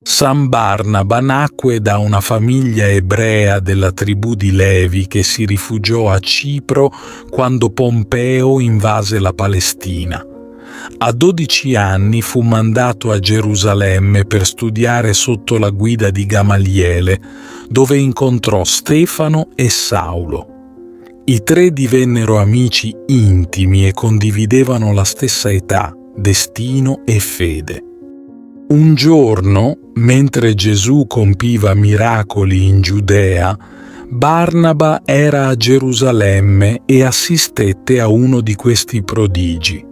San Barnaba nacque da una famiglia ebrea della tribù di Levi che si rifugiò a Cipro quando Pompeo invase la Palestina. A 12 anni fu mandato a Gerusalemme per studiare sotto la guida di Gamaliele, dove incontrò Stefano e Saulo. I tre divennero amici intimi e condividevano la stessa età, destino e fede. Un giorno, mentre Gesù compiva miracoli in Giudea, Barnaba era a Gerusalemme e assistette a uno di questi prodigi.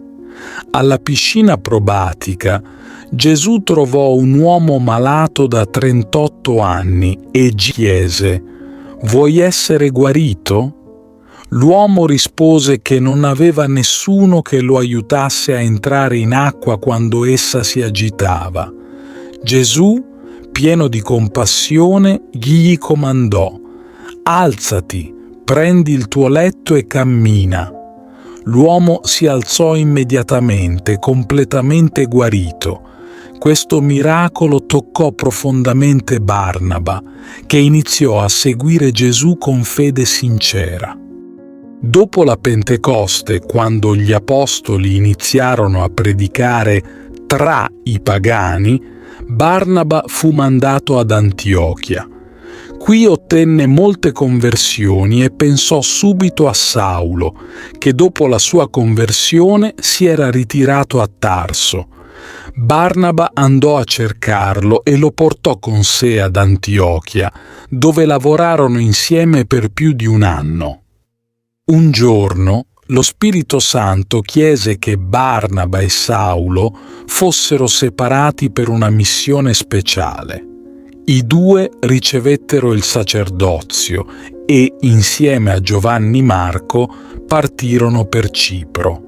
Alla piscina probatica, Gesù trovò un uomo malato da 38 anni e chiese: «Vuoi essere guarito?» L'uomo rispose che non aveva nessuno che lo aiutasse a entrare in acqua quando essa si agitava. Gesù, pieno di compassione, gli comandò: «Alzati, prendi il tuo letto e cammina». L'uomo si alzò immediatamente, completamente guarito. Questo miracolo toccò profondamente Barnaba, che iniziò a seguire Gesù con fede sincera. Dopo la Pentecoste, quando gli apostoli iniziarono a predicare tra i pagani, Barnaba fu mandato ad Antiochia. Qui ottenne molte conversioni e pensò subito a Saulo, che dopo la sua conversione si era ritirato a Tarso. Barnaba andò a cercarlo e lo portò con sé ad Antiochia, dove lavorarono insieme per più di un anno. Un giorno lo Spirito Santo chiese che Barnaba e Saulo fossero separati per una missione speciale. I due ricevettero il sacerdozio e, insieme a Giovanni Marco, partirono per Cipro.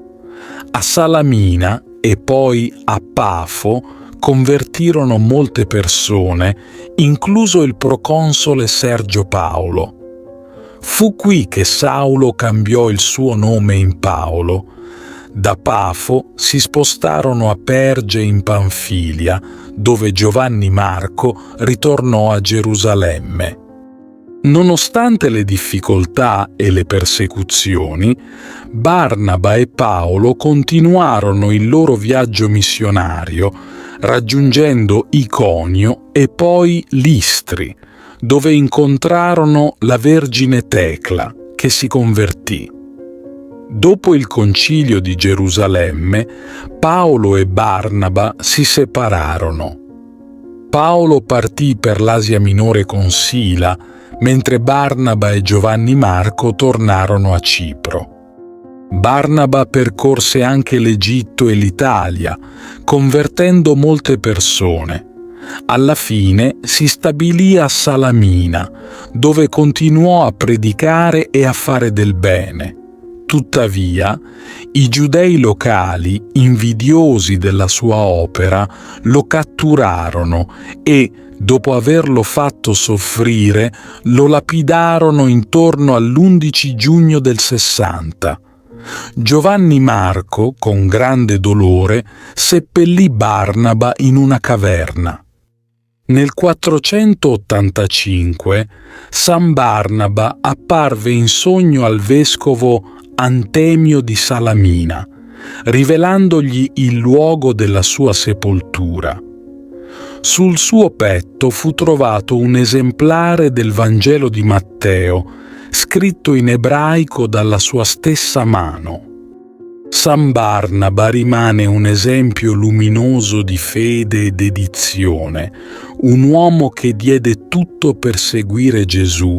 A Salamina e poi a Pafo convertirono molte persone, incluso il proconsole Sergio Paulo. Fu qui che Saulo cambiò il suo nome in Paolo. Da Pafo si spostarono a Perge in Panfilia, dove Giovanni Marco ritornò a Gerusalemme. Nonostante le difficoltà e le persecuzioni, Barnaba e Paolo continuarono il loro viaggio missionario, raggiungendo Iconio e poi Listri, dove incontrarono la Vergine Tecla, che si convertì. Dopo il concilio di Gerusalemme, Paolo e Barnaba si separarono. Paolo partì per l'Asia Minore con Sila, mentre Barnaba e Giovanni Marco tornarono a Cipro. Barnaba percorse anche l'Egitto e l'Italia, convertendo molte persone. Alla fine si stabilì a Salamina, dove continuò a predicare e a fare del bene. Tuttavia, i giudei locali, invidiosi della sua opera, lo catturarono e, dopo averlo fatto soffrire, lo lapidarono intorno all'11 giugno del 60. Giovanni Marco, con grande dolore, seppellì Barnaba in una caverna. Nel 485 San Barnaba apparve in sogno al vescovo Antemio di Salamina, rivelandogli il luogo della sua sepoltura. Sul suo petto fu trovato un esemplare del Vangelo di Matteo, scritto in ebraico dalla sua stessa mano. San Barnaba rimane un esempio luminoso di fede e dedizione, un uomo che diede tutto per seguire Gesù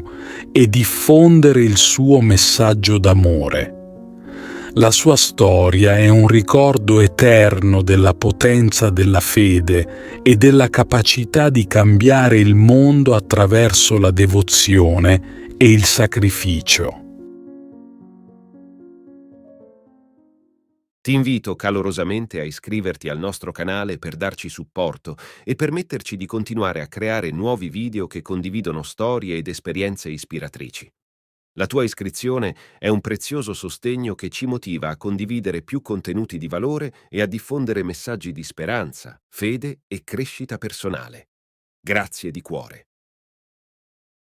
e diffondere il suo messaggio d'amore. La sua storia è un ricordo eterno della potenza della fede e della capacità di cambiare il mondo attraverso la devozione e il sacrificio. Ti invito calorosamente a iscriverti al nostro canale per darci supporto e permetterci di continuare a creare nuovi video che condividono storie ed esperienze ispiratrici. La tua iscrizione è un prezioso sostegno che ci motiva a condividere più contenuti di valore e a diffondere messaggi di speranza, fede e crescita personale. Grazie di cuore.